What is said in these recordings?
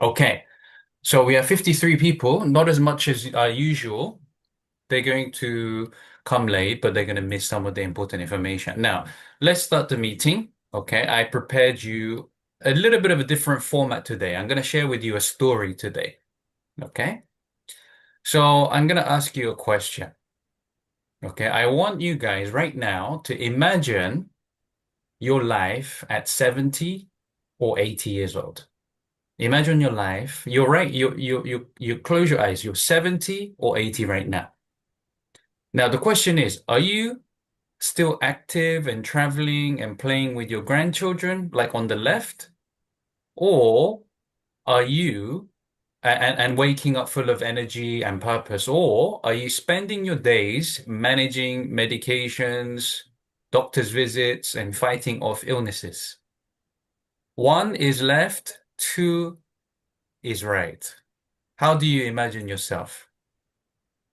Okay, so we have 53 people, not as much as usual. They're going to come late, but they're going to miss some of the important information. Now, let's start the meeting. Okay, I prepared you a little bit of a different format today. I'm going to share with you a story today. Okay, so I'm going to ask you a question. Okay, I want you guys right now to imagine your life at 70 or 80 years old. Imagine your life. You're right. You close your eyes. You're 70 or 80 right now. Now the question is, are you still active and traveling and playing with your grandchildren, like on the left? Or are you and waking up full of energy and purpose? Or are you spending your days managing medications, doctor's visits, and fighting off illnesses? One is left, two is right. How do you imagine yourself?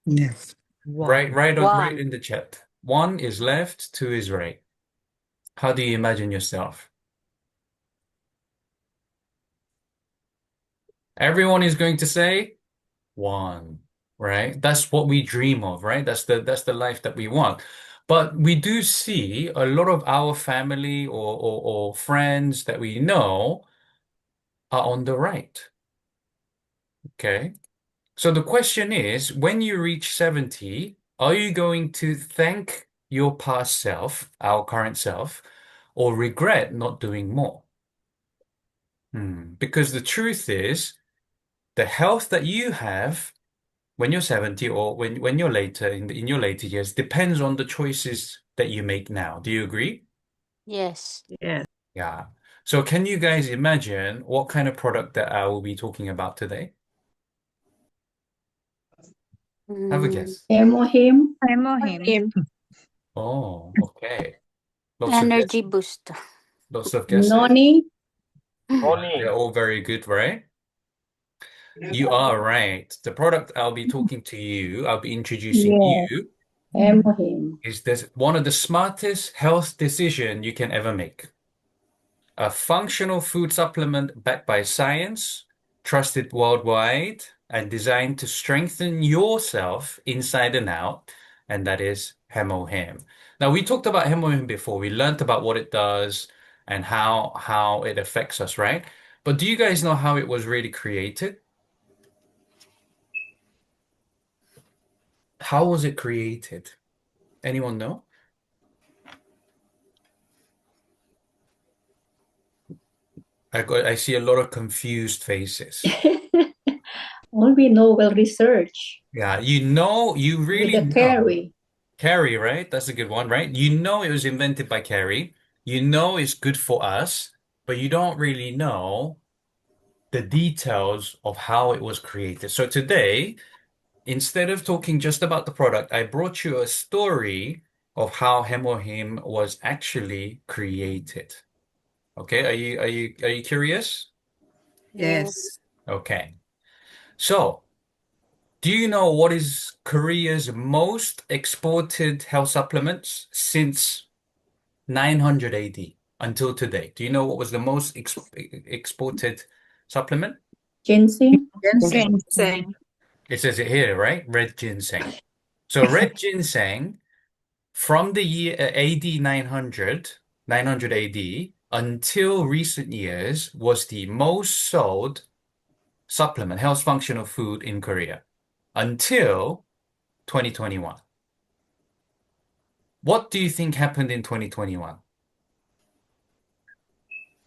Yes. Right, One. right One. in the chat. One is left, two is right. How do you imagine yourself? Everyone is going to say one, right? That's what we dream of, right? That's the life that we want. But we do see a lot of our family or friends that we know are on the right. Okay. So the question is, when you reach 70, are you going to thank your past self, our current self, or regret not doing more? Because the truth is, the health that you have when you're 70 or when you're later in your later years depends on the choices that you make now. Do you agree? Yes. Yes. Yeah. So can you guys imagine what kind of product that I will be talking about today? Have a Mm, guess. Hemohim, Hemohim. Oh, okay. Lots of energy guesses. booster. Lots of guesses. Noni, Yeah, they're all very good, right? You are right. The product I'll be introducing yeah, you Hemohim. is this one of the smartest health decision you can ever make. A functional food supplement backed by science, trusted worldwide, and designed to strengthen yourself inside and out, and that is Hemohim. Now, we talked about Hemohim before. We learned about what it does and how it affects us, right? But do you guys know how it was really created? How was it created? Anyone know? I see a lot of confused faces. All we know well research Yeah, you with really the know. Carrie. Carrie, right? That's a good one, right? You know it was invented by Carrie. You know it's good for us, but you don't really know the details of how it was created. So today, instead of talking just about the product, I brought you a story of how Hemohim was actually created. Okay, are you curious? Yes. Yes. Okay. So, do you know what is Korea's most exported health supplements since 900 AD until today? Do you know what was the most exported supplement? Ginseng, Ginseng. Ginseng. It says it here, right? Red ginseng. So red ginseng from the year AD 900 AD until recent years was the most sold supplement, health functional food in Korea until 2021. What do you think happened in 2021?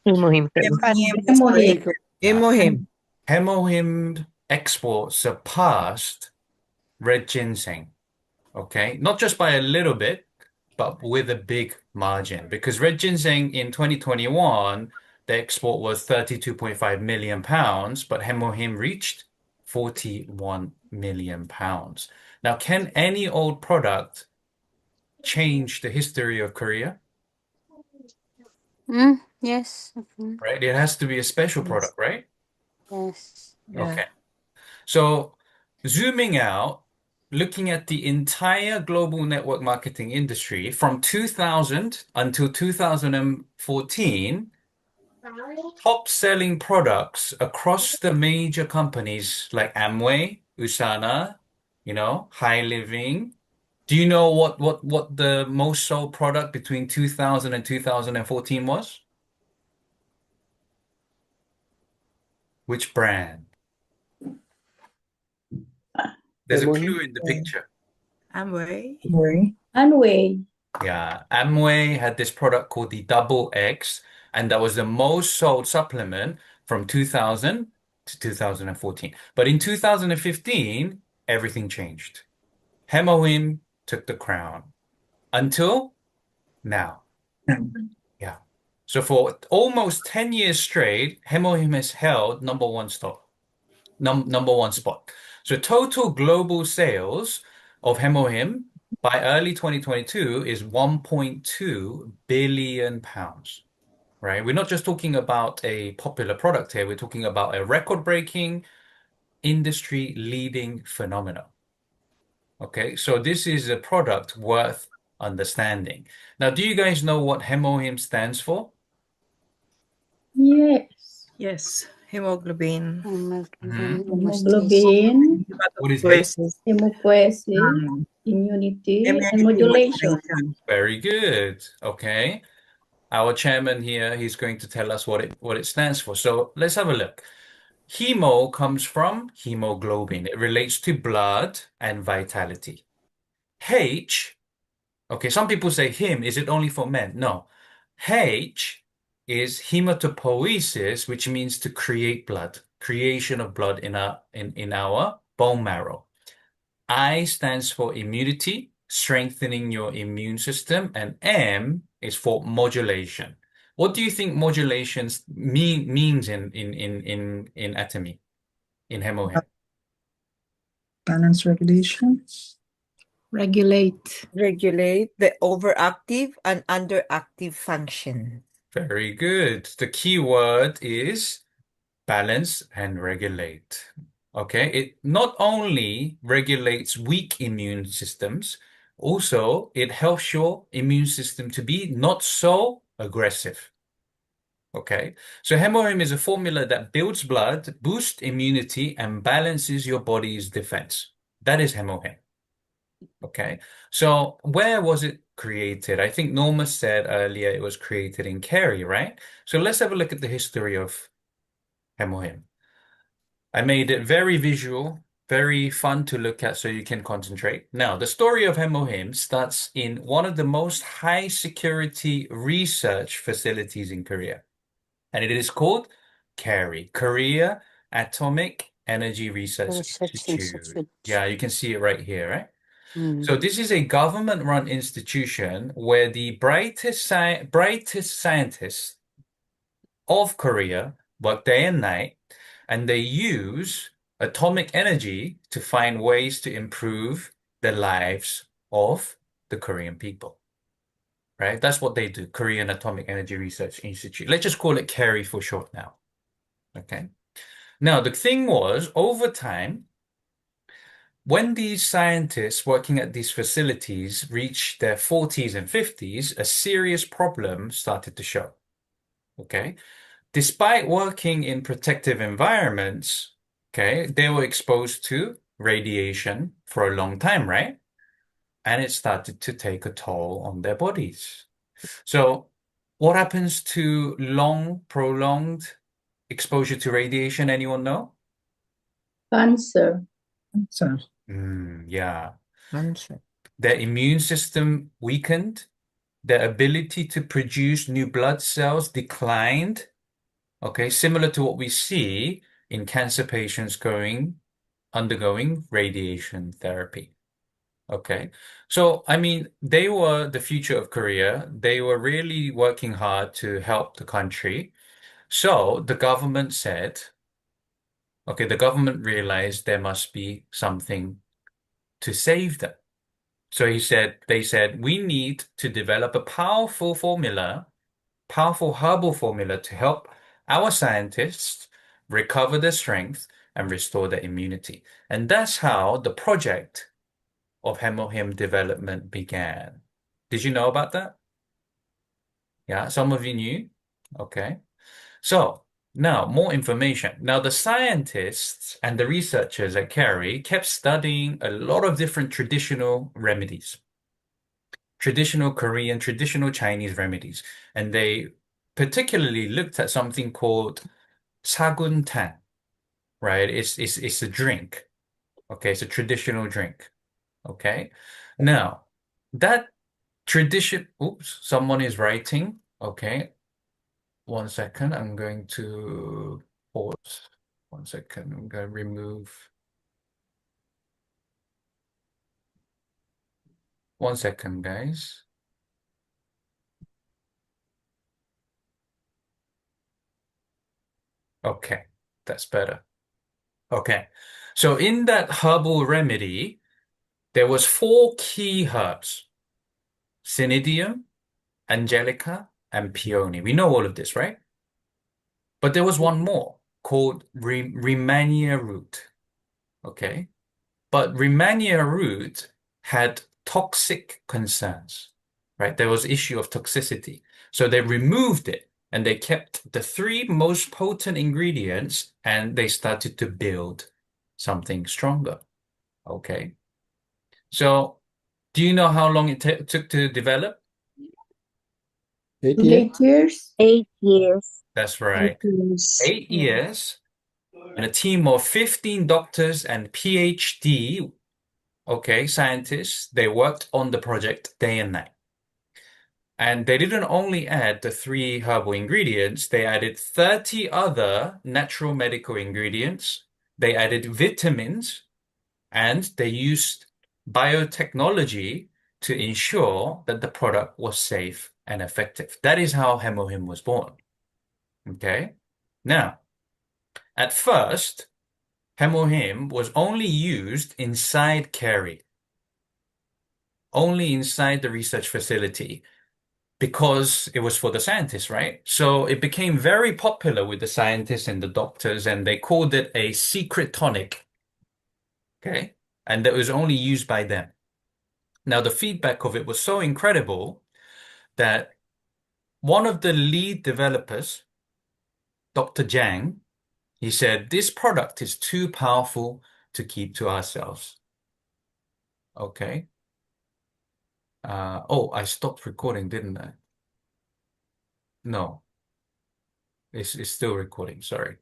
Hemohim The first. Hemohim, pandemic. Yeah, Hemohim. Hemohim export surpassed red ginseng. Okay, not just by a little bit, but with a big margin. Because red ginseng in 2021, the export was 32.5 million pounds, but Hemohim reached 41 million pounds. Now, can any old product change the history of Korea? Yes. Right? It has to be a special Yes. product, right? Yes. Yeah. Okay. So zooming out, looking at the entire global network marketing industry from 2000 until 2014, top selling products across the major companies like Amway, Usana, High Living. Do you know what the most sold product between 2000 and 2014 was? Which brand? There's a Hemohim. clue in the picture. Amway. Anway. Yeah, Amway had this product called the Double X, and that was the most sold supplement from 2000 to 2014. But in 2015, everything changed. Hemohim took the crown until now. Yeah. So for almost 10 years straight, Hemohim has held number one spot. So total global sales of Hemohim by early 2022 is 1.2 billion pounds, right? We're not just talking about a popular product here, we're talking about a record-breaking, industry-leading phenomenon. Okay, so this is a product worth understanding. Now, do you guys know what Hemohim stands for? Yes. Yes. Hemoglobin. Hemoglobin Hemoglobin, What is it? Hematopoiesis. hemopoiesis, immunity, and Immunity modulation. modulation. Very good. Okay. Our chairman here, he's going to tell us what it stands for. So let's have a look. Hemo comes from hemoglobin. It relates to blood and vitality. H, okay, some people say him. Is it only for men? No. H is hematopoiesis, which means to create blood, creation of blood in our bone marrow. I stands for immunity, strengthening your immune system, and M is for modulation. What do you think modulations means in atomy, in Hemohim? Balance regulation. Regulate. Regulate the overactive and underactive function. Very good. The key word is balance and regulate. Okay, it not only regulates weak immune systems, also it helps your immune system to be not so aggressive. Okay, so Hemohim is a formula that builds blood, boosts immunity, and balances your body's defense. That is Hemohim. Okay, so where was it created? I think Norma said earlier it was created in Kerry, right? So let's have a look at the history of Hemohim. I made it very visual, very fun to look at so you can concentrate. Now, the story of Hemohim starts in one of the most high security research facilities in Korea. And it is called KERI, Korea Atomic Energy Research Research Institute. Institute. Yeah, you can see it right here, right? Mm. So this is a government-run institution where the brightest scientists of Korea work day and night, and they use atomic energy to find ways to improve the lives of the Korean people. Right? That's what they do, Korean Atomic Energy Research Institute. Let's just call it KERI for short now. Okay. Now, the thing was, over time, when these scientists working at these facilities reached their 40s and 50s, a serious problem started to show. Okay. Despite working in protective environments, okay, they were exposed to radiation for a long time, right? And it started to take a toll on their bodies. So, what happens to long, prolonged exposure to radiation? Anyone know? Cancer. So, Yeah. Answer. Their immune system weakened, their ability to produce new blood cells declined. Okay, similar to what we see in cancer patients undergoing radiation therapy. Okay, so I mean, they were the future of Korea. They were really working hard to help the country. So the government said, okay, the government realized there must be something to save them. So they said, we need to develop a powerful herbal formula to help our scientists recover their strength and restore their immunity. And that's how the project of Hemohim development began. Did you know about that? Yeah, some of you knew. Okay. So now more information. Now the scientists and the researchers at Carey kept studying a lot of different traditional remedies, traditional Korean, traditional Chinese remedies, and they particularly looked at something called saguntan, right? It's a drink. Okay, it's a traditional drink. Okay. Now that tradition, oops, someone is writing. Okay. 1 second. I'm going to pause. 1 second. I'm going to remove. 1 second, guys. Okay, that's better. Okay. So in that herbal remedy, there was four key herbs: Cnidium, Angelica, and Peony. We know all of this, right? But there was one more called Rehmannia root. Okay. But Rehmannia root had toxic concerns, right? There was issue of toxicity. So they removed it and they kept the three most potent ingredients and they started to build something stronger. Okay. So do you know how long it took to develop? 8 years. 8 years. 8 years. That's right. 8 years. 8 years and a team of 15 doctors and PhD, okay, scientists, they worked on the project day and night. And they didn't only add the three herbal ingredients, they added 30 other natural medical ingredients. They added vitamins and they used biotechnology to ensure that the product was safe and effective. That is how Hemohim was born. Okay. Now, at first, Hemohim was only used inside Carey, only inside the research facility, because it was for the scientists, right? So it became very popular with the scientists and the doctors, and they called it a secret tonic. Okay. And that was only used by them. Now, the feedback of it was so incredible that one of the lead developers, Dr. Jang, he said, this product is too powerful to keep to ourselves. Okay. Oh, I stopped recording, didn't I? No, it's still recording. Sorry.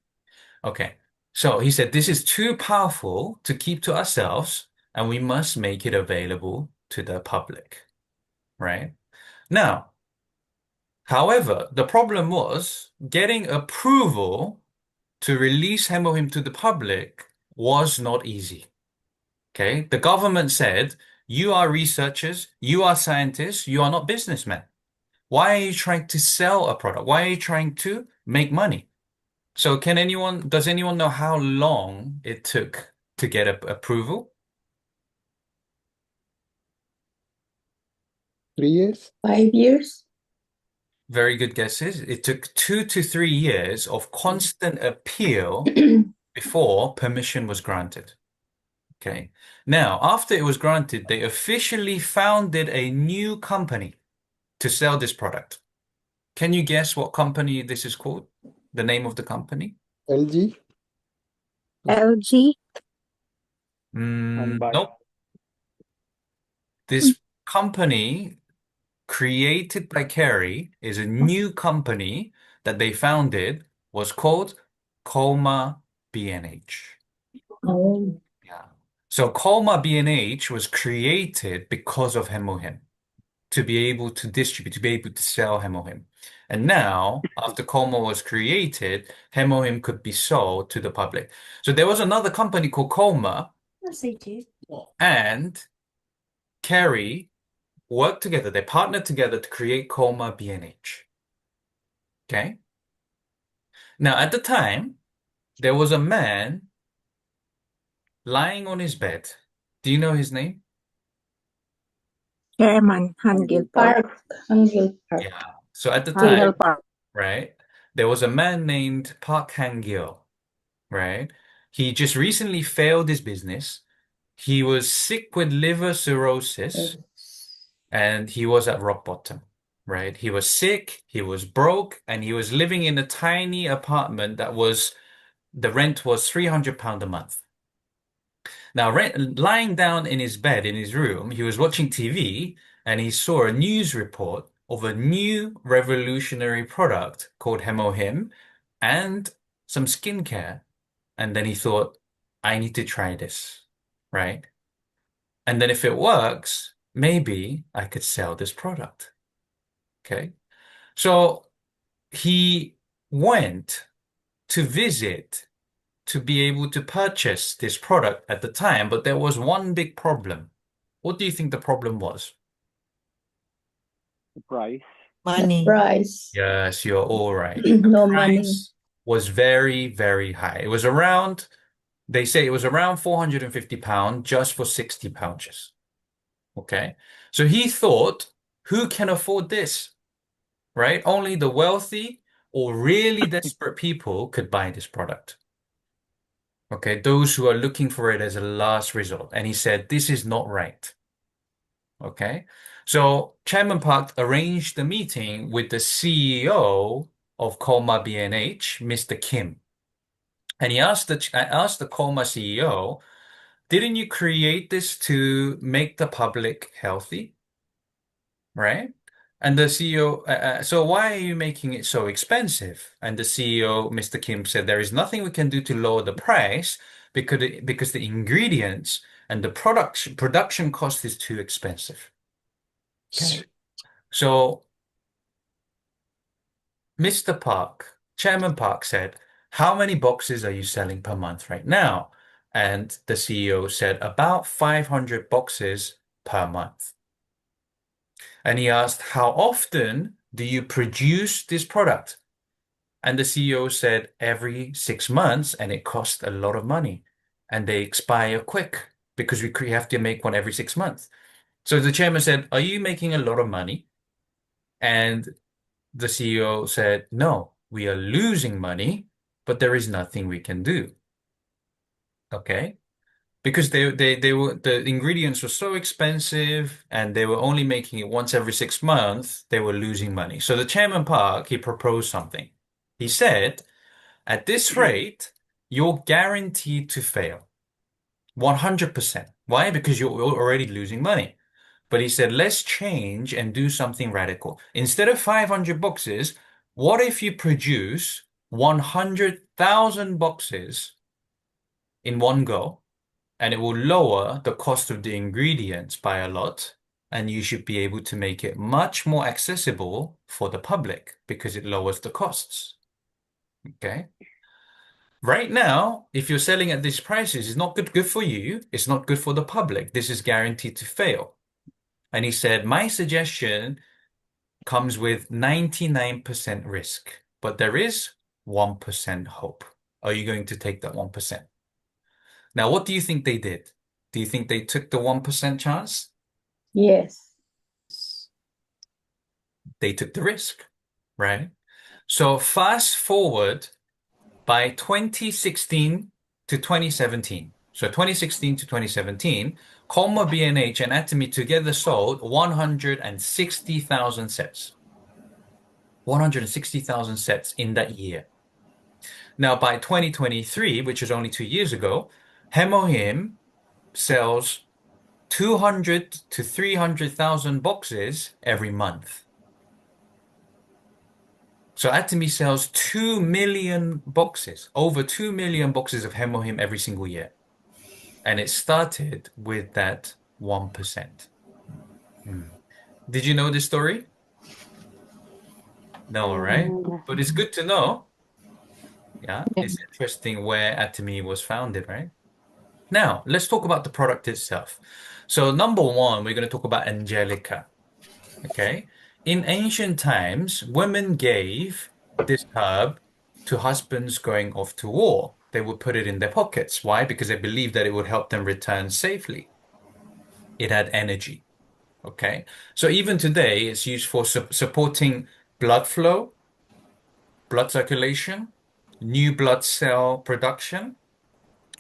Okay. So he said, this is too powerful to keep to ourselves, and we must make it available to the public. Right? Now, however, the problem was getting approval to release Hemohim to the public was not easy. Okay. The government said, you are researchers, you are scientists, you are not businessmen. Why are you trying to sell a product? Why are you trying to make money? So does anyone know how long it took to get approval? 3 years. 5 years. Very good guesses. It took 2 to 3 years of constant appeal before permission was granted. Okay. Now, after it was granted, they officially founded a new company to sell this product. Can you guess what company this is called? The name of the company? LG. LG. Nope. This company created by Carey is a new company that they founded was called Colma B&H. Oh. Yeah. So Colma B&H was created because of Hemohim to be able to distribute, to be able to sell Hemohim. And now, after Colma was created, Hemohim could be sold to the public. So there was another company called Colma and Carey worked together. They partnered together to create Colma B&H. Okay. Now, at the time, there was a man lying on his bed. Do you know his name? Chairman Hangil Park. Park. Hangil Park. Yeah. So at the Hangil time, Park. right, there was a man named Park Hang-gil, right? He just recently failed his business. He was sick with liver cirrhosis Yes. and he was at rock bottom. right? He was sick, he was broke, and he was living in a tiny apartment that was the rent was £300 a month. Now, lying down in his bed in his room, he was watching TV and he saw a news report of a new revolutionary product called Hemohim and some skincare. And then he thought, I need to try this, right? And then if it works, maybe I could sell this product. Okay. So he went to visit to be able to purchase this product at the time, but there was one big problem. What do you think the problem was? The price. Money. Price. Yes, you're all right. The No money. price was very, very high. It was around, they say it was around £450 just for 60 pouches. Okay. So he thought, who can afford this? Right? Only the wealthy or really desperate people could buy this product. Okay, those who are looking for it as a last resort. And he said, this is not right. Okay, so Chairman Park arranged the meeting with the CEO of Colma B&H, Mr. Kim. And he asked the Colma CEO, didn't you create this to make the public healthy? Right? And the CEO, so why are you making it so expensive? And the CEO, Mr. Kim, said there is nothing we can do to lower the price because the ingredients and the production cost is too expensive. Okay. So Mr. Park, Chairman Park said, how many boxes are you selling per month right now? And the CEO said about 500 boxes per month. And he asked, how often do you produce this product? And the CEO said, every 6 months, and it costs a lot of money. And they expire quick because we have to make one every 6 months. So the chairman said, are you making a lot of money? And the CEO said, no, we are losing money, but there is nothing we can do. Okay. Because they were the ingredients were so expensive and they were only making it once every 6 months, they were losing money. So the chairman Park, he proposed something. He said, at this rate, you're guaranteed to fail. 100%. Why? Because you're already losing money. But he said, let's change and do something radical. Instead of 500 boxes, what if you produce 100,000 boxes in one go? And it will lower the cost of the ingredients by a lot, and you should be able to make it much more accessible for the public because it lowers the costs. Okay. Right now, if you're selling at these prices, it's not good for you. It's not good for the public. This is guaranteed to fail. And he said, my suggestion comes with 99% risk, but there is 1% hope. Are you going to take that 1%? Now, what do you think they did? Do you think they took the 1% chance? Yes. They took the risk, right? So fast forward by 2016 to 2017. So 2016 to 2017, Colma B&H and Atomy together sold 160,000 sets. 160,000 sets in that year. Now, by 2023, which is only 2 years ago, Hemohim sells 200 to 300,000 boxes every month. So Atomy sells 2 million boxes, over 2 million boxes of Hemohim every single year. And it started with that 1%. Did you know this story? No, right? But it's good to know. Yeah, it's interesting where Atomy was founded, right? Now, let's talk about the product itself. So number one, we're going to talk about Angelica. Okay. In ancient times, women gave this herb to husbands going off to war. They would put it in their pockets. Why? Because they believed that it would help them return safely. It had energy. Okay. So even today, it's used for supporting blood flow, blood circulation, new blood cell production,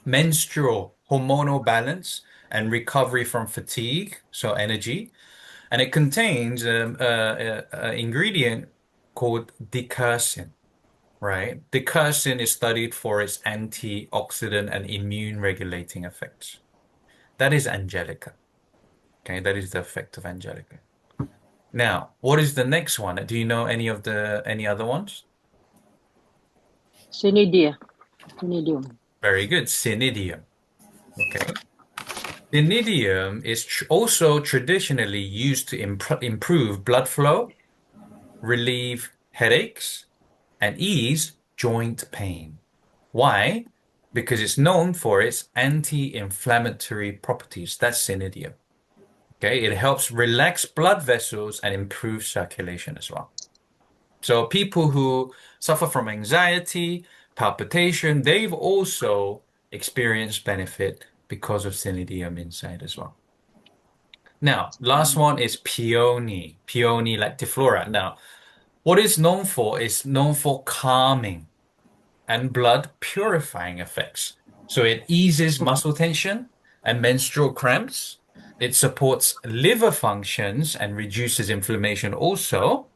menstrual hormonal balance, and recovery from fatigue, so energy. and it contains an ingredient called dicursin, right? Dicursin is studied for its antioxidant and immune regulating effects. That is Angelica. Okay, that is the effect of Angelica. Now, what is the next one? Do you know any other ones? Cnidia. Cnidium. Very good, Cnidium. Okay. Cnidium is also traditionally used to improve blood flow, relieve headaches, and ease joint pain. Why? Because it's known for its anti-inflammatory properties. That's Cnidium. Okay, it helps relax blood vessels and improve circulation as well. So people who suffer from anxiety, palpitation, they've also experienced benefit because of Cnidium inside as well. Now, last one is peony, Peony lactiflora. Now, what it's known for is known for calming and blood purifying effects. So it eases muscle tension and menstrual cramps. It supports liver functions and reduces inflammation also.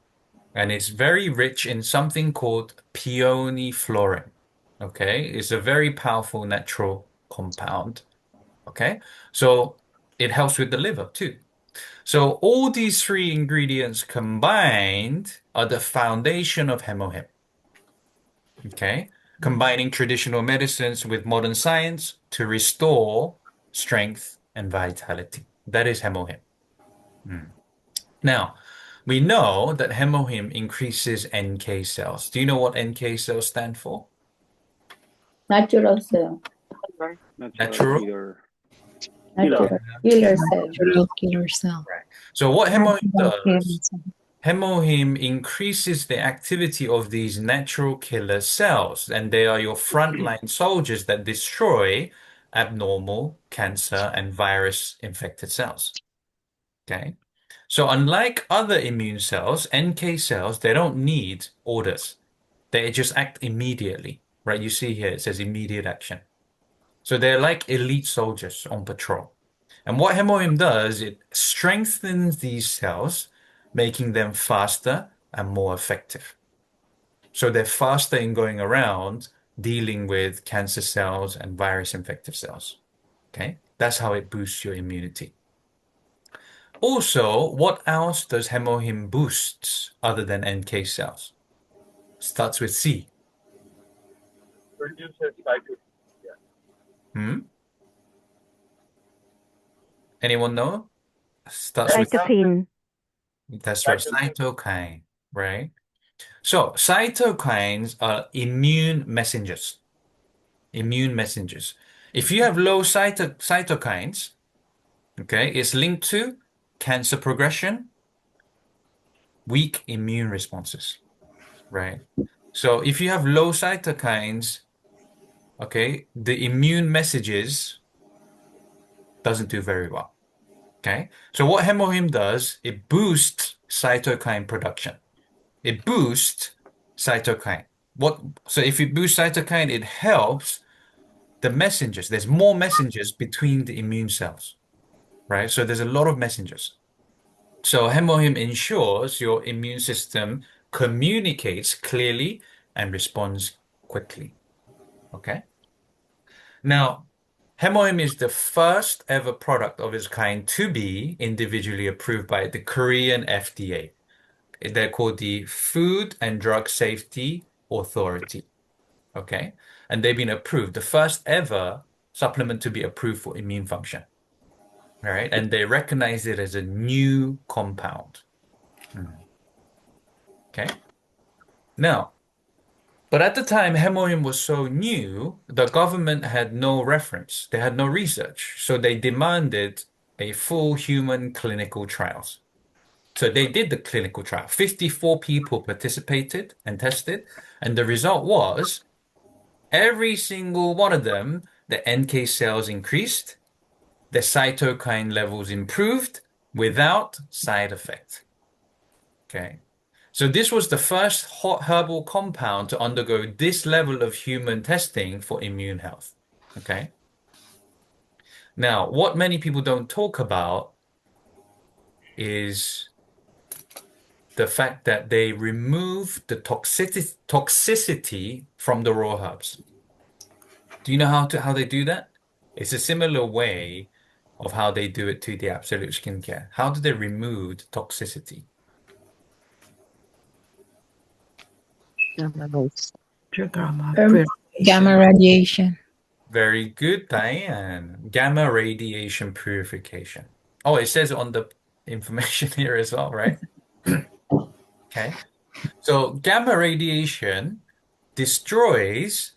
And it's very rich in something called peonyflorin. Okay, it's a very powerful natural compound. Okay, so it helps with the liver too. So all these three ingredients combined are the foundation of Hemohim. Okay, combining traditional medicines with modern science to restore strength and vitality. That is Hemohim. Now, we know that Hemohim increases NK cells. Do you know what NK cells stand for? Natural cell. Natural. Natural killer cell. Natural killer cell. Right. So what Hemohim Natural killer does, cell. Hemohim increases the activity of these natural killer cells, and they are your frontline soldiers that destroy abnormal cancer and virus infected cells. Okay. So unlike other immune cells, NK cells, they don't need orders. They just act immediately, right? You see here, it says immediate action. So they're like elite soldiers on patrol. And what Hemohim does, it strengthens these cells, making them faster and more effective. So they're faster in going around dealing with cancer cells and virus infective cells. Okay, that's how it boosts your immunity. Also, what else does Hemohim boost other than NK cells? Starts with C. Hmm? Anyone know? Starts with Cytokine. That's right, cytokine, right? So cytokines are immune messengers. Immune messengers. If you have low cytokines, okay, it's linked to cancer progression, weak immune responses, right? So if you have low cytokines, okay, the immune messages doesn't do very well. Okay. So what Hemohim does, it boosts cytokine production. It boosts cytokine. So if you boost cytokine, it helps the messengers. There's more messengers between the immune cells, right? So there's a lot of messengers. So Hemohim ensures your immune system communicates clearly and responds quickly. Okay. Now, Hemohim is the first ever product of its kind to be individually approved by the Korean FDA. They're called the Food and Drug Safety Authority. Okay. And they've been approved, the first ever supplement to be approved for immune function. All right. And they recognize it as a new compound. Okay. Now, but at the time, Hemohim was so new, the government had no reference. They had no research. So they demanded a full human clinical trials. So they did the clinical trial. 54 people participated and tested. And the result was every single one of them, the NK cells increased, the cytokine levels improved without side effect. Okay. So this was the first hot herbal compound to undergo this level of human testing for immune health. Okay. Now, what many people don't talk about is the fact that they remove the toxicity from the raw herbs. Do you know how they do that? It's a similar way of how they do it to the absolute skincare. How do they remove the toxicity? Gamma rays. Gamma Gamma radiation. Very good, Diane. Gamma radiation purification. Oh, it says on the information here as well, right? Okay. So gamma radiation destroys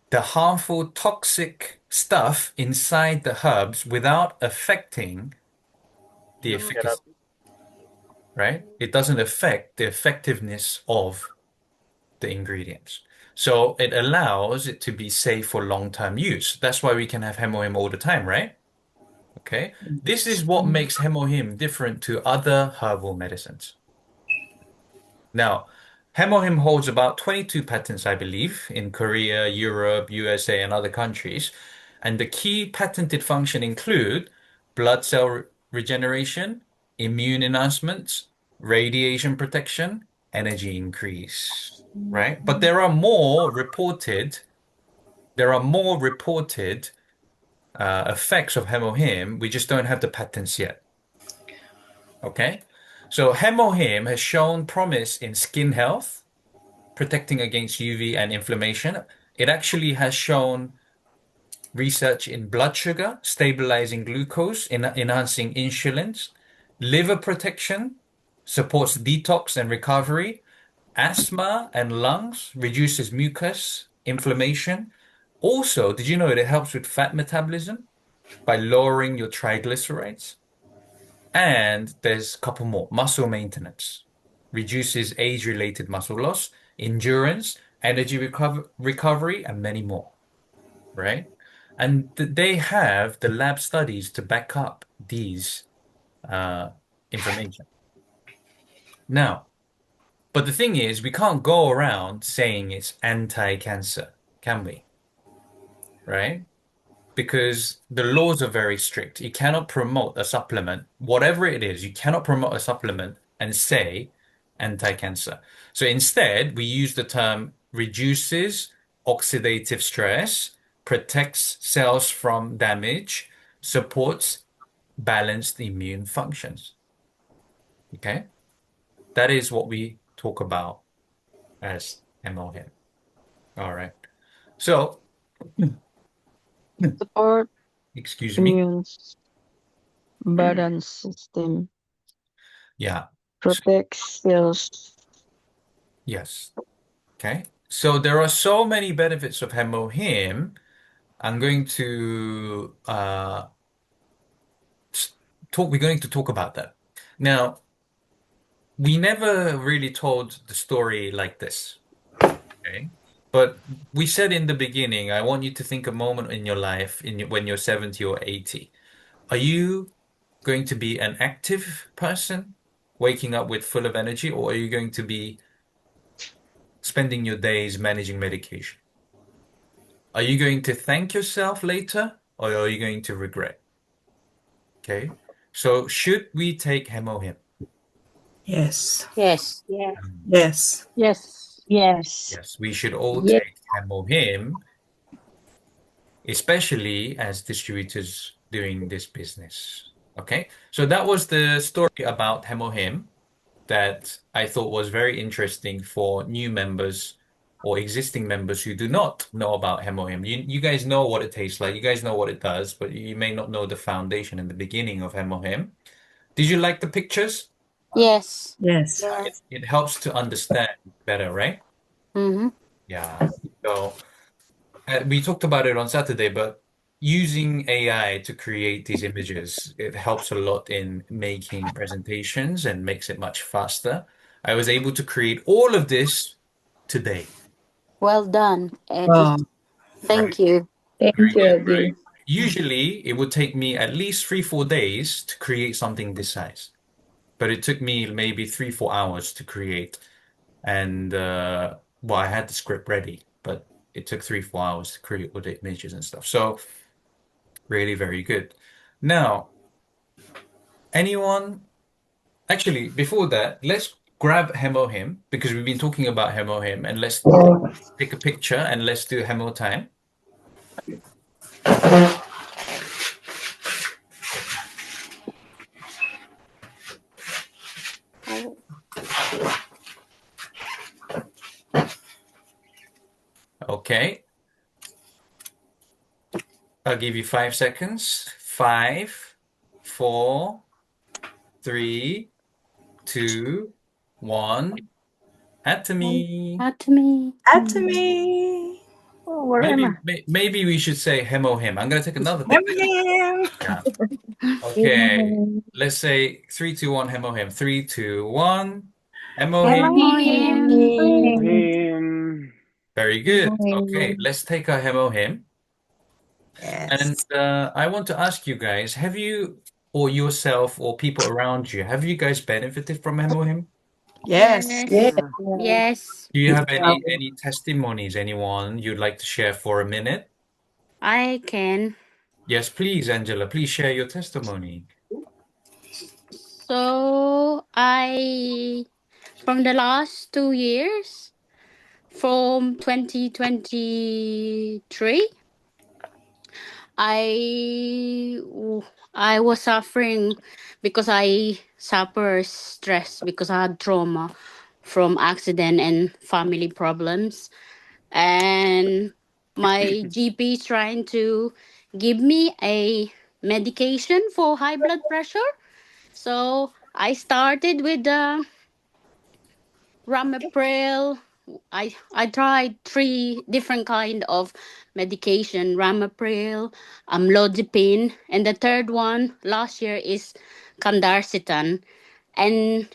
the harmful toxic stuff inside the herbs without affecting the efficacy, right? It doesn't affect the effectiveness of the ingredients. So it allows it to be safe for long-term use. That's why we can have Hemohim all the time, right? Okay. This is what makes Hemohim different to other herbal medicines. Now, Hemohim holds about 22 patents, I believe, in Korea, Europe, USA, and other countries. And the key patented function include blood cell regeneration, immune enhancements, radiation protection, energy increase, right? But there are more reported effects of Hemohim. We just don't have the patents yet. Okay? So Hemohim has shown promise in skin health, protecting against UV and inflammation. It actually has shown research in blood sugar, stabilizing glucose, enhancing insulins, liver protection, supports detox and recovery, asthma and lungs, reduces mucus, inflammation. Also, did you know it helps with fat metabolism by lowering your triglycerides? And there's a couple more. Muscle maintenance, reduces age-related muscle loss, endurance, energy recovery, and many more, right? And they have the lab studies to back up these information. Now, but the thing is, we can't go around saying it's anti-cancer, can we? Right? Because the laws are very strict. You cannot promote a supplement, whatever it is, you cannot promote a supplement and say anti-cancer. So instead, we use the term reduces oxidative stress, protects cells from damage, supports balanced immune functions. Okay? That is what we talk about as MOHIM. All right. So, Support excuse me. immune balance system. Yeah. Protects cells. Yes. Okay. So there are so many benefits of Hemohim. I'm going to we're going to talk about that. Now, we never really told the story like this. Okay. But we said in the beginning, I want you to think a moment in your life when you're 70 or 80. Are you going to be an active person, waking up with full of energy, or are you going to be spending your days managing medication? Are you going to thank yourself later or are you going to regret? Okay. So should we take Hemohim? Yes. Yes. Yes. Yes. Yes. Yes, we should all Yes. take Hemohim, especially as distributors doing this business. Okay. So that was the story about Hemohim that I thought was very interesting for new members or existing members who do not know about Hemohim. You guys know what it tastes like, you guys know what it does, but you may not know the foundation and the beginning of Hemohim. Did you like the pictures? Yes. Yes. It helps to understand better, right? Mm-hmm. Yeah. So we talked about it on Saturday, but using AI to create these images, it helps a lot in making presentations and makes it much faster. I was able to create all of this today. Well done, Eddie. Wow. Thank you. Thank Great, you, great. Eddie. Usually, it would take me at least 3-4 days to create something this size, but it took me maybe 3-4 hours to create. And well, I had the script ready, but it took 3-4 hours to create all the images and stuff. So really very good. Now, anyone Actually, before that, let's grab Hemohim because we've been talking about Hemohim, and let's take a picture and let's do Hemo time. Oh, Okay. I'll give you 5 seconds. 5, 4, 3, 2, 1. Atomy. atomy. Atomy. Oh, where am I? Maybe we should say Hemohim. I'm gonna take another picture. Hemohim. Yeah. Okay. Let's say 3, 2, 1. Hemohim. 3, 2, 1. Hemohim. Hemohim. Him. Very good. Okay, let's take our Hemohim. And Yes. I want to ask you guys, have you or yourself or people around you, have you guys benefited from Hemohim? Yes. Yes. Yes. Do you have any testimonies, anyone you'd like to share for a minute? I can. Yes, please, Angela, please share your testimony. So from the last 2 years, from 2023, I I was suffering because I suffer stress because I had trauma from accident and family problems, and my GP is trying to give me a medication for high blood pressure. So I started with the Ramipril. I tried three different kind of medication: Ramipril, amlodipine, and the third one last year is candarcitan, and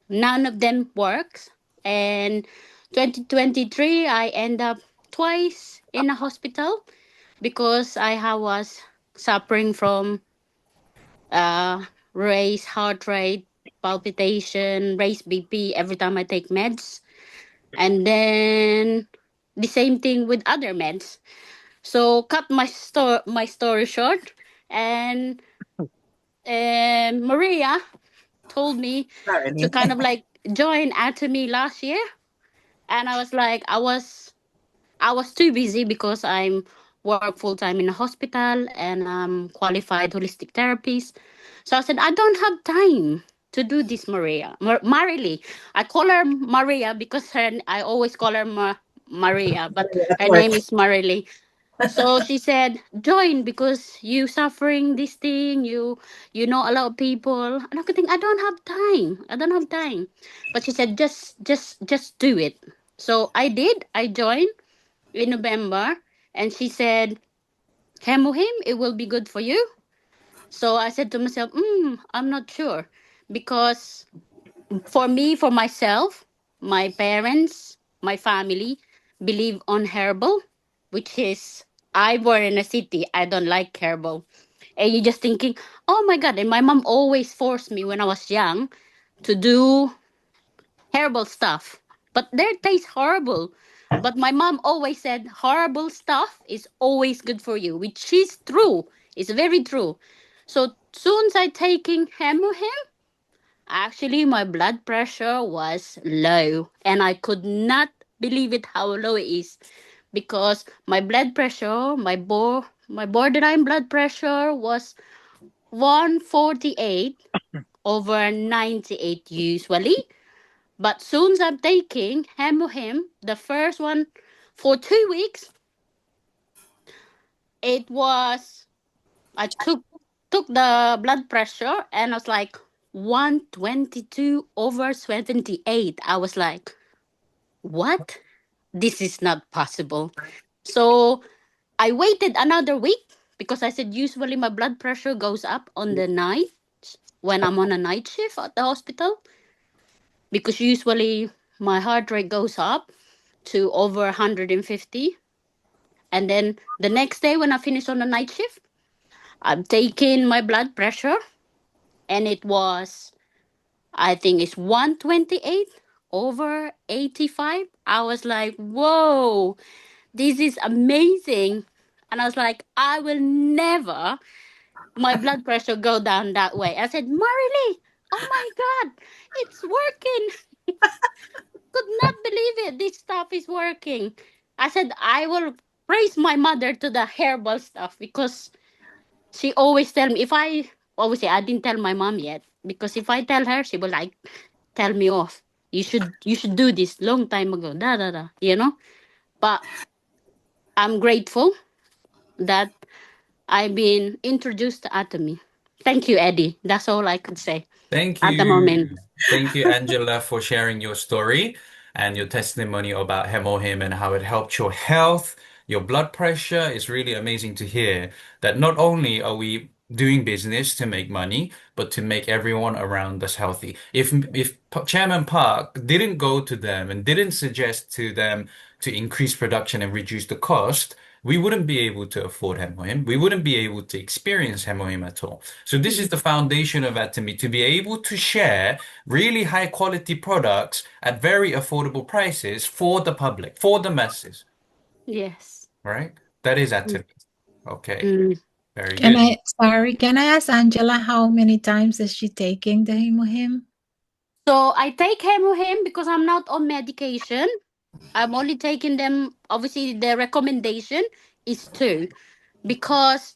none of them works. And 2023, I end up twice in a hospital because was suffering from raised heart rate, palpitation, raised BP every time I take meds, and then the same thing with other meds. So cut my story short, and Maria told me Not to really. kind of like join Atomy last year, and I was like, I was too busy because I'm work full time in a hospital and I'm qualified holistic therapist. So I said I don't have time to do this, Maria. Marilee. I call her Maria because I always call her Maria, but At her work. name is Marilee. So she said, join because you suffering this thing, you know a lot of people. And I could think I don't have time. I don't have time. But she said, just do it. So I did. I joined in November, and she said, Hemohim, it will be good for you. So I said to myself, I'm not sure. Because for me, for myself, my parents, my family believe on herbal, which is I born in a city. I don't like herbal. And you're just thinking, oh my God. And my mom always forced me when I was young to do herbal stuff. But their taste horrible. But my mom always said horrible stuff is always good for you, which is true. It's very true. So soon as I taking Hemohim, actually my blood pressure was low, and I could not believe it how low it is, because my blood pressure, my borderline blood pressure was 148 over 98 usually. But soon as I'm taking Hemohim, the first one for 2 weeks, it was I took the blood pressure and I was like 122 over 78. I was like, what? This is not possible. So I waited another week because I said usually my blood pressure goes up on the night when I'm on a night shift at the hospital, because usually my heart rate goes up to over 150. And then the next day when I finish on the night shift, I'm taking my blood pressure, and it was, I think it's 128 over 85. I was like, whoa, this is amazing. And I was like, I will never my blood pressure go down that way. I said, Marilee, Oh my God, it's working. Could not believe it. This stuff is working. I said, I will praise my mother to the herbal stuff because she always tell me, if I always say, I didn't tell my mom yet, because if I tell her, she will like tell me off. You should do this long time ago. Da da da. But I'm grateful that I've been introduced to Atomy. Thank you, Eddie. That's all I could say Thank at the moment. you. Thank you, Angela, for sharing your story and your testimony about Hemohim and how it helped your health, your blood pressure. It's really amazing to hear that not only are we doing business to make money, but to make everyone around us healthy. If Chairman Park didn't go to them and didn't suggest to them to increase production and reduce the cost, we wouldn't be able to afford Hemohim. We wouldn't be able to experience Hemohim at all. So this is the foundation of Atomy, to be able to share really high quality products at very affordable prices for the public, for the masses, Yes. right? That is Atomy. Okay, Mm. very good. Can I ask Angela how many times is she taking the Hemohim? So I take Hemohim because I'm not on medication. I'm only taking them. Obviously, the recommendation is 2, because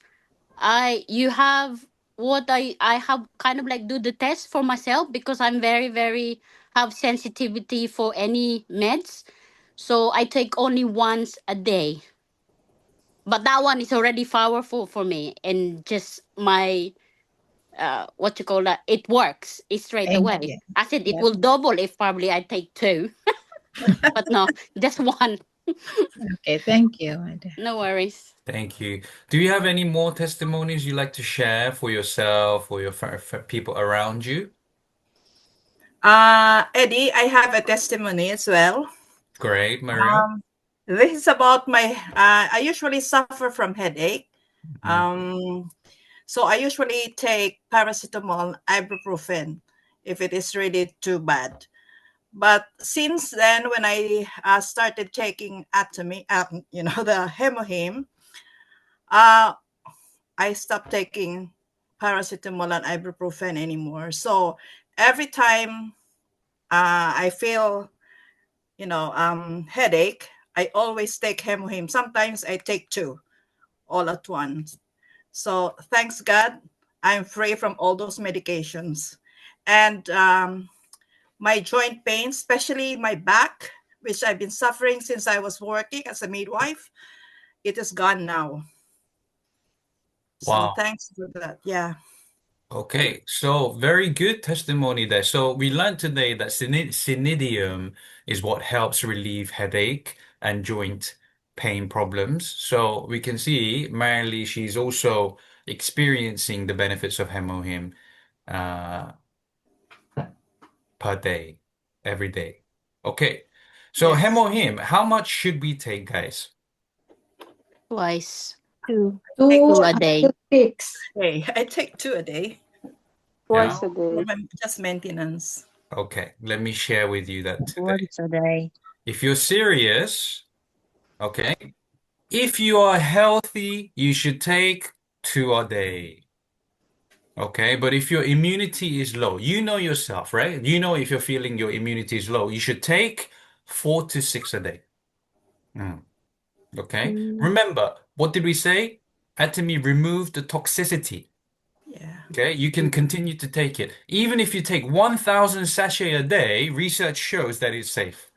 you have what I have kind of like do the test for myself, because I'm very very have sensitivity for any meds. So I take only once a day. But that one is already powerful for me, and just my what you call that, it works it straight Thank away. you. I said it Yep. will double if probably I take 2. But no, just one. Okay, thank you, my dear. No worries. Thank you. Do you have any more testimonies you'd like to share for yourself or your for people around you? Eddie, I have a testimony as well. Great, Maria. This is about I usually suffer from headache. Mhm. So I usually take paracetamol, ibuprofen, if it is really too bad. But since then, when I started taking Atomy, the Hemohim, uh, I stopped taking paracetamol and ibuprofen anymore. So every time I feel, headache, I always take Hemohim. Sometimes I take 2 all at once. So thanks God, I'm free from all those medications. And my joint pain, especially my back, which I've been suffering since I was working as a midwife, it is gone now. So Wow. thanks for that. Yeah. Okay, so very good testimony there. So we learned today that cynidium is what helps relieve headache and joint pain problems. So we can see Marilee, she's also experiencing the benefits of Hemohim uh, per day, every day. Okay, so Yes. Hemohim, how much should we take, guys? Twice. 2. Take 2 2 a two day. to 6. a day. I take 2 a day. Yeah. Twice a day. Just maintenance. Okay, let me share with you that today. Once a day. If you're serious, okay, if you are healthy, you should take 2 a day. Okay, but if your immunity is low, you know yourself, right? You know if you're feeling your immunity is low, you should take 4 to 6 a day. Mm, okay, Mm. remember, what did we say? Atomy remove the toxicity. Yeah. Okay, you can continue to take it. Even if you take 1,000 sachet a day, research shows that it's safe.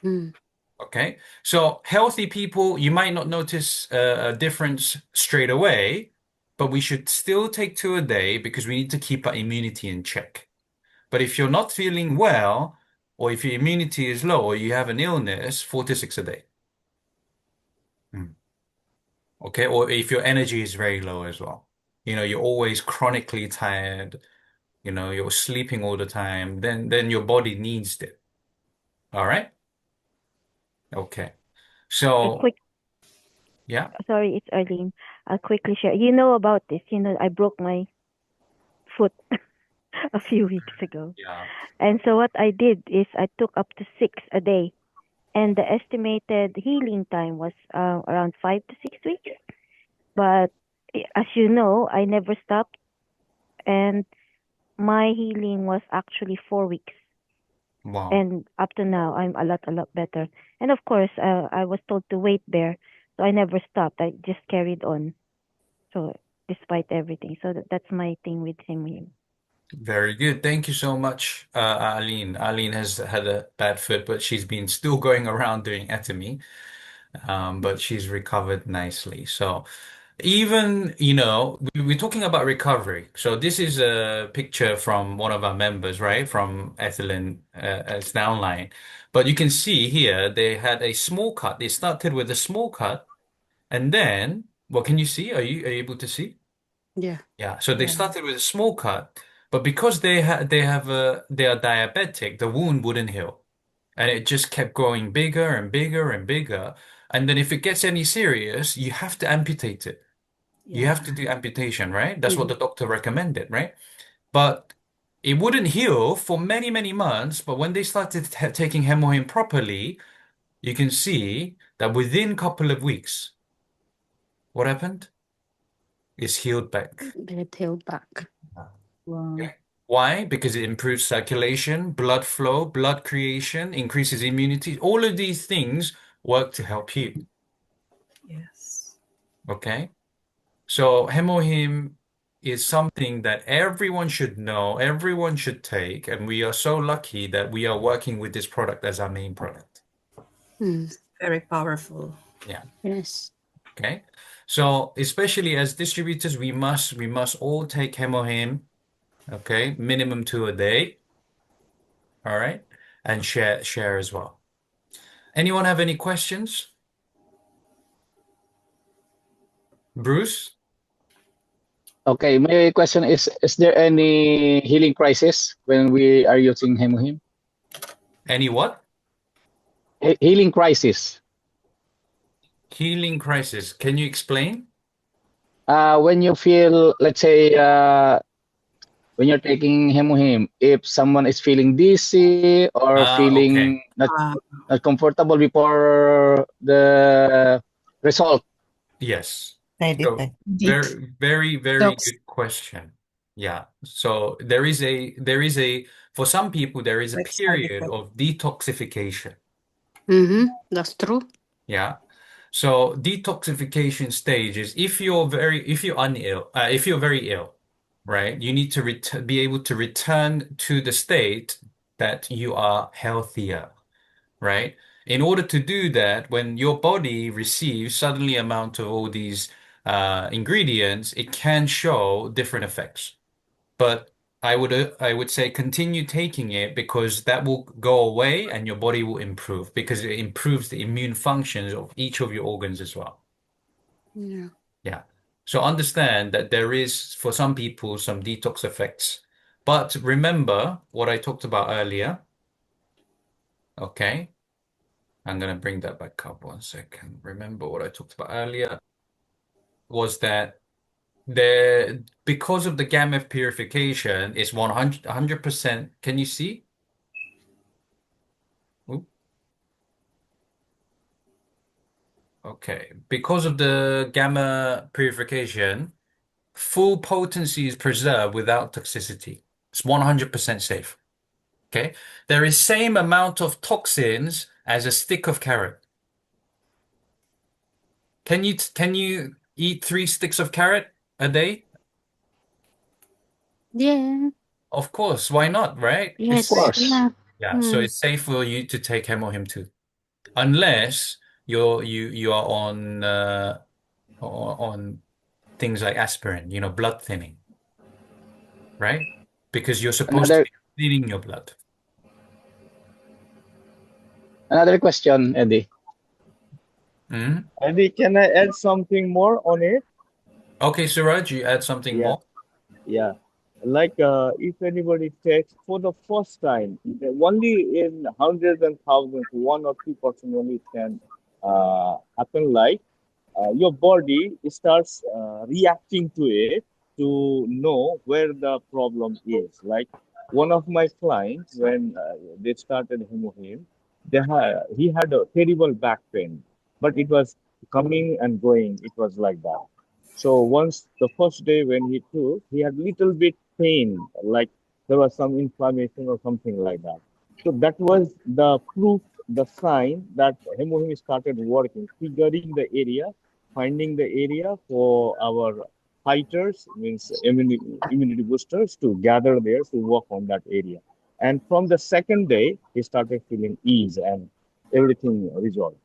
Mm. Okay, so healthy people, you might not notice a difference straight away, but we should still take 2 a day because we need to keep our immunity in check. But if you're not feeling well, or if your immunity is low, or you have an illness, 4 to 6 a day. Mm. Okay, or if your energy is very low as well. You're always chronically tired, you're sleeping all the time, then your body needs it. All right? Okay. A So, quick, yeah. sorry, it's Arlene. I'll quickly share. You know about this. I broke my foot a few weeks ago. Yeah. And so what I did is I took up to 6 a day. And the estimated healing time was around 5 to 6 weeks. But as you know, I never stopped. And my healing was actually 4 weeks. Wow. And up to now, I'm a lot better. And of course, I was told to wait there. So I never stopped. I just carried on. So despite everything. So that's my thing with him. Very good. Thank you so much, Aline. Aline has had a bad foot, but she's been still going around doing atomy. But she's recovered nicely. So even, we're talking about recovery. So this is a picture from one of our members, right? From ethylene as downline. But you can see here they had a small cut. They started with a small cut, and then, what can you see? Are you able to see? Yeah. Yeah. So they Yeah. started with a small cut, but because they are diabetic, the wound wouldn't heal. And it just kept growing bigger and bigger and bigger. And then if it gets any serious, you have to amputate it. You Yeah. have to do amputation, right? That's what Mhm. the doctor recommended, right? But it wouldn't heal for many, many months. But when they started taking Hemohim properly, you can see that within a couple of weeks, what happened? It's healed back. They tailed back. Wow. Okay. Why? Because it improves circulation, blood flow, blood creation, increases immunity. All of these things work to help you. Yes. Okay. So Hemohim is something that everyone should know, everyone should take, and we are so lucky that we are working with this product as our main product. Mm. Very powerful. Yeah. Yes. Okay. So especially as distributors, we must all take Hemohim, okay, minimum 2 a day. All right. And share as well. Anyone have any questions? Bruce? Okay, my question is there any healing crisis when we are using Hemohim? Any what? Healing crisis. Healing crisis. Can you explain? When you feel, let's say, when you're taking Hemohim, if someone is feeling dizzy or Okay. feeling Uh, not comfortable before the result. Yes. Side So effect. Indeed. very Docs. good question. Yeah. So for some people there is a like side period effect. of detoxification. That's true. Yeah. So detoxification stage is if you're very ill, right? You need to be able to return to the state that you are healthier, right? In order to do that, when your body receives suddenly amount of all these ingredients, it can show different effects. But I would say continue taking it because that will go away and your body will improve because it improves the immune functions of each of your organs as well. Yeah. Yeah. So understand that there is, for some people, some detox effects. But remember what I talked about earlier. Okay. I'm going to bring that back up 1 second. Remember what I talked about earlier was that because of the gamma purification, it's 100%. Can you see? Oop. Okay. Because of the gamma purification, full potency is preserved without toxicity. It's 100% safe. Okay. There is same amount of toxins as a stick of carrot. Can you eat 3 sticks of carrot a day? Yeah. Of course, why not, right? Of It's Yes. safe. course. Yeah. Yeah, so Mm. it's safe for you to take Hemohim too, unless you are on things like aspirin, blood thinning, right? Because you're supposed to Another be cleaning your blood. another question, Eddie. Mhm. Andy, can I add something more on it? Okay, Suraj, you add something Yeah, more? yeah. Like if anybody takes for the first time, only in hundreds and thousands, 1 or 2% only can happen. Like your body starts reacting to it to know where the problem is. Like one of my clients, when they started Hemohim, he had a terrible back pain, but it was coming and going. It was like that. So once the first day when he took, he had little bit pain, like there was some inflammation or something like that. So that was the proof, the sign that Hemohim started working, figuring the area, finding the area for our fighters, means immunity boosters, to gather there to work on that area. And from the second day, he started feeling ease and everything resolved.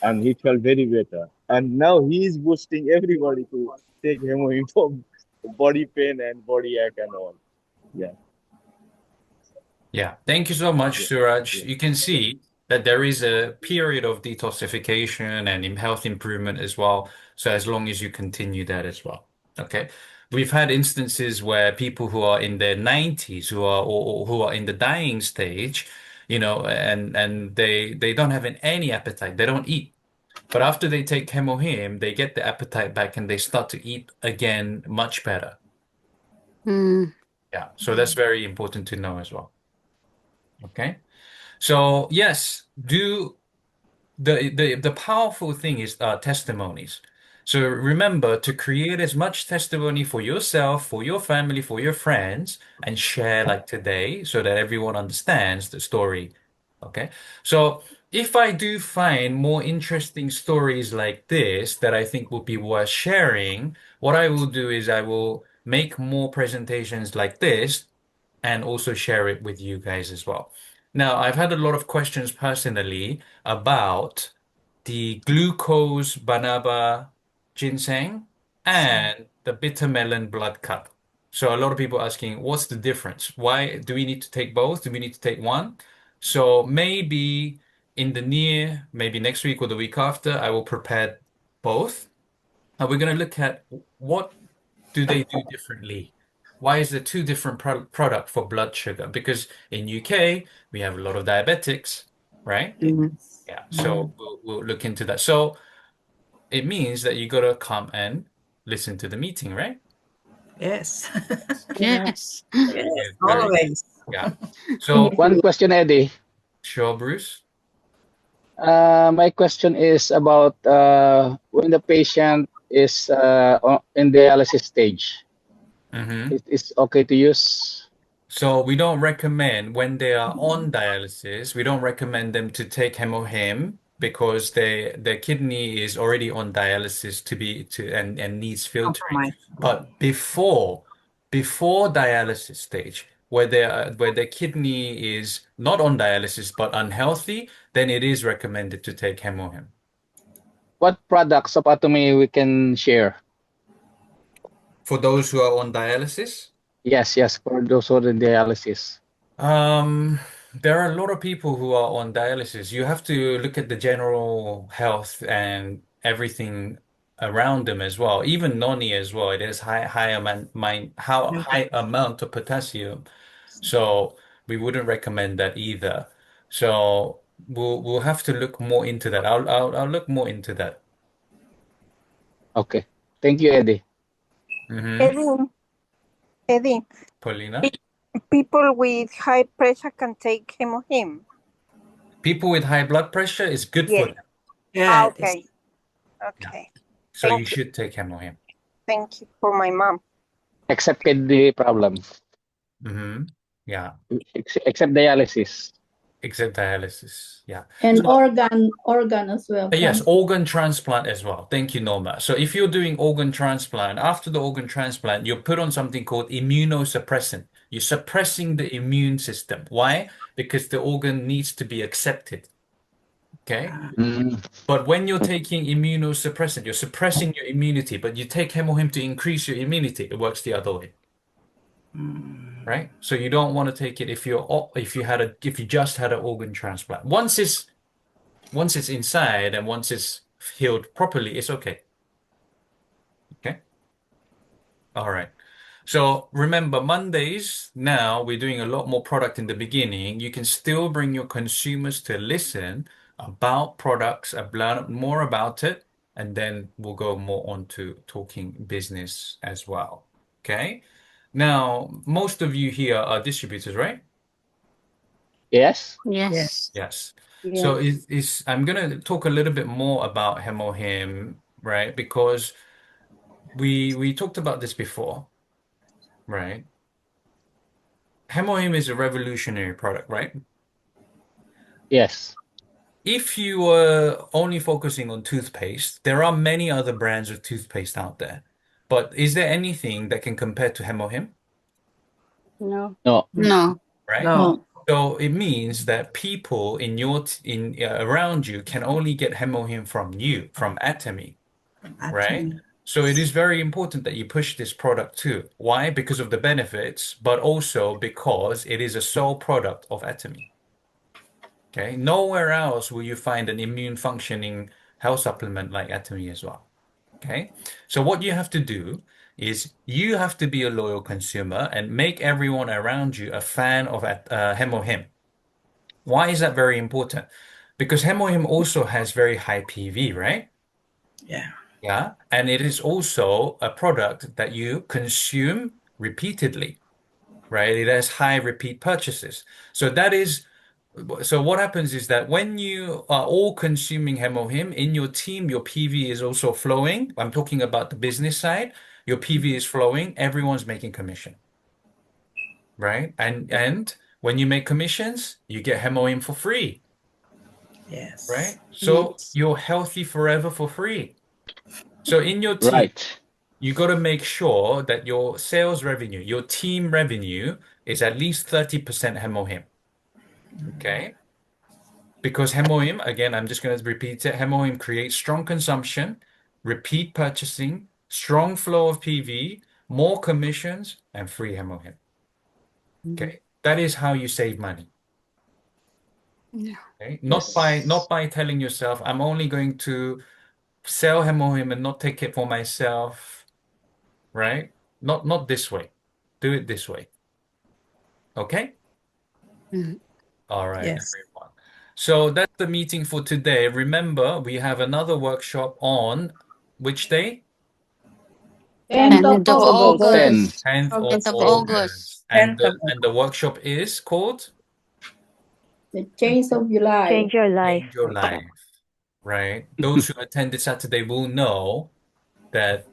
And he felt very better. And now he is boosting everybody to take Hemohim for body pain and body ache and all. Yeah. Yeah, thank you so much, Yeah. Suraj. Yeah. You can see that there is a period of detoxification and in health improvement as well. So as long as you continue that as well. Okay. We've had instances where people who are in their 90s who are or who are in the dying stage, and they don't have any appetite. They don't eat. But after they take Hemohim, they get the appetite back and they start to eat again much better. Mm. Yeah. So that's very important to know as well. Okay. So yes, do the powerful thing is testimonies. So remember to create as much testimony for yourself, for your family, for your friends, and share like today so that everyone understands the story. Okay. So if I do find more interesting stories like this that I think will be worth sharing, what I will do is I will make more presentations like this and also share it with you guys as well. Now, I've had a lot of questions personally about the glucose banaba ginseng and the bitter melon blood cup. So a lot of people asking, what's the difference? Why do we need to take both? Do we need to take one? So maybe maybe next week or the week after, I will prepare both. And we're going to look at what do they do differently? Why is there two different product for blood sugar? Because in UK we have a lot of diabetics, right? Yes. Yeah, so we'll look into that. So it means that you gotta come and listen to the meeting, right? Yes. Yes. Yes, Yeah, very good. always. Yeah. So One question, Eddie. sure, Bruce. My question is about when the patient is in dialysis stage. Hmm. It's okay to use. So we don't recommend when they are on dialysis, we don't recommend them to take Hemohim because their kidney is already on dialysis and needs filtering. Compromise. But before dialysis stage, where their kidney is not on dialysis but unhealthy, then it is recommended to take Hemohim. What products of Atomy we can share? For those who are on dialysis. Yes, yes, for those who are in dialysis. Um, there are a lot of people who are on dialysis. You have to look at the general health and everything around them as well. Even noni as well. It has high amount of potassium. So we wouldn't recommend that either. So we'll have to look more into that. I'll look more into that. Okay. Thank you, Eddie. Mm-hmm. Eddie, Paulina. people with high pressure can take Hemohim. People with high blood pressure is good for Yes. them. Yeah, it is. Okay. Okay. So you Thank you. should take Hemohim. Thank you for my mom. Except kidney problem. Mm-hmm. Yeah. Except dialysis. Except dialysis. Yeah. And So, organ as well. yes, organ transplant as well. Thank you, Norma. So if you're doing organ transplant, after the organ transplant, you're put on something called immunosuppressant. You're suppressing the immune system. Why? Because the organ needs to be accepted. Okay. Mm, But when you're taking immunosuppressant, you're suppressing your immunity, but you take Hemohim to increase your immunity. It works the other way. Right? So you don't want to take it if you just had an organ transplant. Once it's inside and once it's healed properly, it's okay. Okay. All right. So remember, Mondays, now we're doing a lot more product in the beginning. You can still bring your consumers to listen about products, learn more about it, and then we'll go more on to talking business as well. Okay. Now, most of you here are distributors, right? yes. Yes. Yes. So Yes. I'm gonna talk a little bit more about Hemohim, right? Because we talked about this before, right? Hemohim is a revolutionary product, right? Yes. If you were only focusing on toothpaste, there are many other brands of toothpaste out there. But is there anything that can compare to Hemohim, No. No. No. right? No. No. So it means that people in your around you can only get Hemohim from you, from Atomy, right? Atomy. So it is very important that you push this product too. Why? Because of the benefits, but also because it is a sole product of Atomy. Okay, nowhere else will you find an immune functioning health supplement like Atomy as well. Okay, so what you have to do is you have to be a loyal consumer and make everyone around you a fan of Hemohim. Why is that very important? Because Hemohim also has very high PV, right? Yeah. Yeah, and it is also a product that you consume repeatedly, right? It has high repeat purchases. So that is so what happens is that when you are all consuming Hemohim in your team, your PV is also flowing. I'm talking about the business side. Your PV is flowing, everyone's making commission, right? And when you make commissions, you get Hemohim for free, Yes. right? So Yes. you're healthy forever for free. So in your team, Right. you got to make sure that your sales revenue, your team revenue is at least 30% Hemohim. Okay. Because Hemohim, again, I'm just going to repeat it. Hemohim creates strong consumption, repeat purchasing, strong flow of PV, more commissions, and free Hemohim. Okay. That is how you save money. Yeah. Okay. Yes. Not by telling yourself, I'm only going to sell Hemohim and not take it for myself, right? Not this way. Do it this way. Okay? Mhm. All right, Yes. everyone. So that's the meeting for today. Remember, we have another workshop on which day? 10th of 10th of August. 10. August. 10th of 10th of August. August. August. And 10th the of and the August. workshop is called The change of July. Change your life Change Your workshop. Life, right? Those who attended Saturday will know that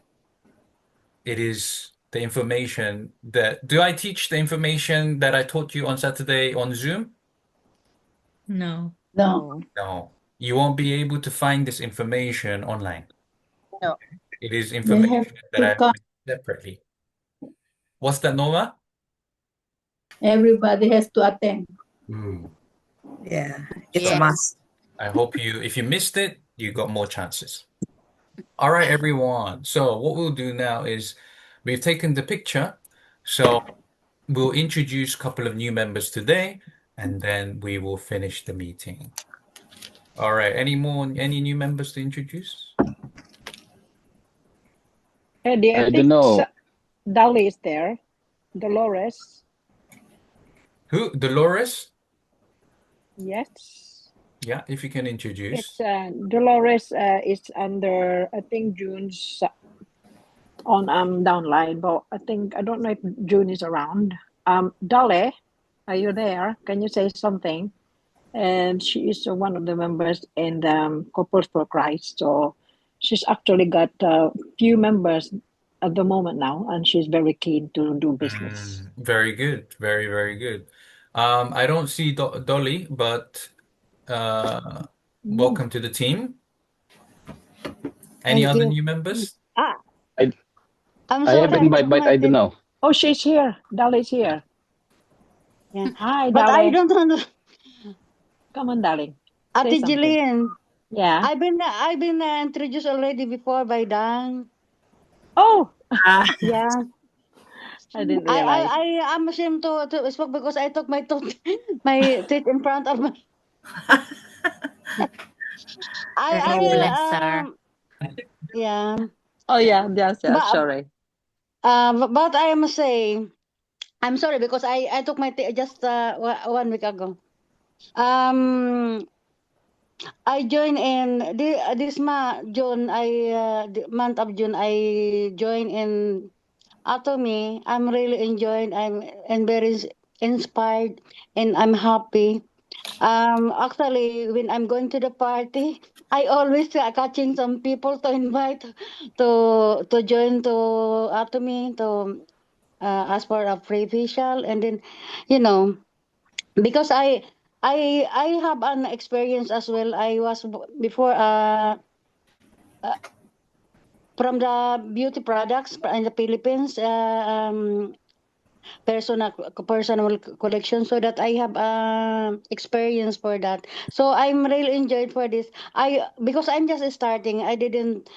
it is the information that do I teach the information that I taught you on Saturday on Zoom? No. No. No. No. You won't be able to find this information online. No. It is They have information that to I've come. written separately. What's that, Nova? Everybody has to attend. Yeah. It's a Yes. must. I hope if you missed it, you got more chances. All right, everyone. So what we'll do now is we've taken the picture. So we'll introduce a couple of new members today, and then we will finish the meeting. All right. Any new members to introduce? Eddie, I I don't think know. Dolly is there. Dolores. Who? Dolores? Yes. Yeah, if you can It's introduce. Dolores is under I think June's on downline, but I don't know if June is around. Dolly, are you there? Can you say something? And she is one of the members in the Couples for Christ. So she's actually got a few members at the moment now, and she's very keen to do business. Very good. Very, very good. I don't see Dolly, but uh, Mm. welcome to the team. Any Thank other you. new members? Ah, I I'm I have sorry, I invite, took but my I don't test. know. Oh, she's here. Dolly's here. Yeah. Hi, But I Dolly. don't know, Come on, darling. Say Ate something. Jillian. Yeah. I've been introduced already before by Dan. Oh, Ah, Yeah. I didn't I I realize. I am ashamed to speak because I took my tooth my teeth in front of my I Oh, will bless her. yeah. Oh, yeah. Yes, yeah. But Sorry. but I must say I'm sorry because I took my teeth just 1 week ago. Um I joined in this June. The month of June. I joined in Atomy. I'm really enjoying. I'm and very inspired, and I'm happy. Actually, when I'm going to the party, I always catching some people to invite to join to Atomy to ask for a free facial, and then, you know, because I have an experience as well. I was before uh from the beauty products in the Philippines, personal collection, so that I have experience for that. So I'm really enjoyed for this. I because I'm just starting. I didn't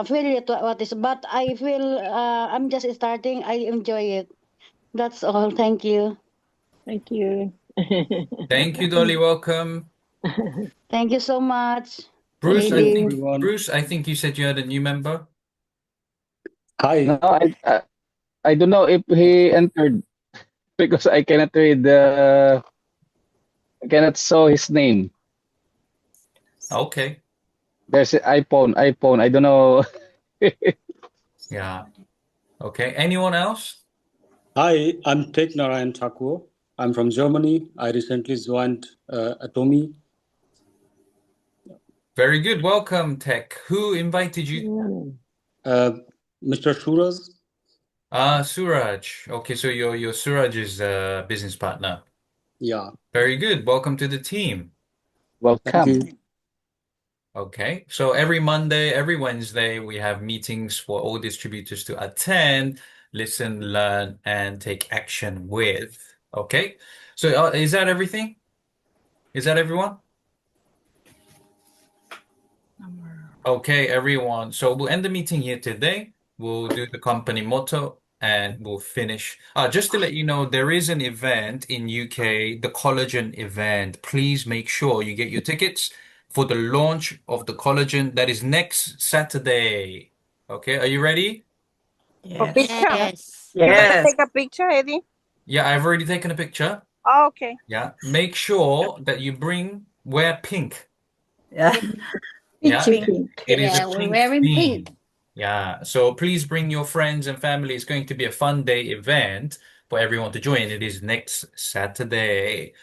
feel it what is, but I feel I'm just starting. I enjoy it. That's all. Thank you. Thank you. Thank you, Dolly. Welcome. Thank you so much, Bruce, Thank I lady. you. think Bruce, I think you said you had a new member. Hi. No, I don't know if he entered because I cannot read I cannot saw his name. Okay. There's an iPhone. I don't know. Yeah. Okay. Anyone else? Hi, I'm Tek Narayan Thakur. I'm from Germany. I recently joined Atomy. Very good. Welcome, Tech. Who invited you? Uh, Mr. Suraj. Suraj. Okay, so your Suraj's business partner. Yeah. Very good. Welcome to the team. Thank Welcome. you. Okay, so every Monday, every Wednesday, we have meetings for all distributors to attend, listen, learn, and take action with. Okay, so is that everything? Is that everyone? Okay, everyone. So we'll end the meeting here today. We'll do the company motto and we'll finish. Just to let you know, there is an event in UK, the collagen event. Please make sure you get your tickets for the launch of the collagen that is next Saturday. Okay, are you ready? For Yes. picture. Yes. You gonna Yes. take a picture, Eddie? Yeah, I've already taken a picture. Oh, okay. Yeah, make sure that you wear pink. Yeah. Yeah, Peachy Pink. pink. it is a Yeah, we're pink wearing pink. theme. Yeah, so please bring your friends and family. It's going to be a fun day event for everyone to join. It is next Saturday.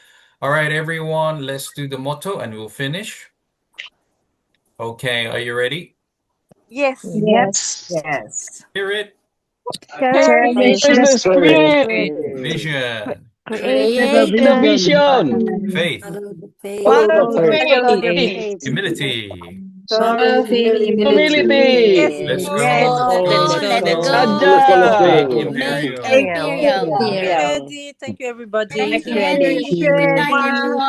All right, everyone, let's do the motto and we'll finish. Okay, are you ready? Yes. Yes. Yes. Hear it. Cherish Where's the the Cherish the spirit. spirit? spirit. Vision, Creativity, Creativity, Innovation, Innovation. faith, Follow the faith. follow the Follow Follow the the faith, follow faith. the faith. faith, faith, humility. Solve humility, Yes, Let's humility. go. Let's Let's go. go, Let's let's go. go. agile, Let's Thank you, go. Make Miriam. Imperial. Imperial. Thank you, Imperial. Eddie. Thank you, everybody. Thank Thank you, you. Eddie. Thank Good you. night, Much. everyone.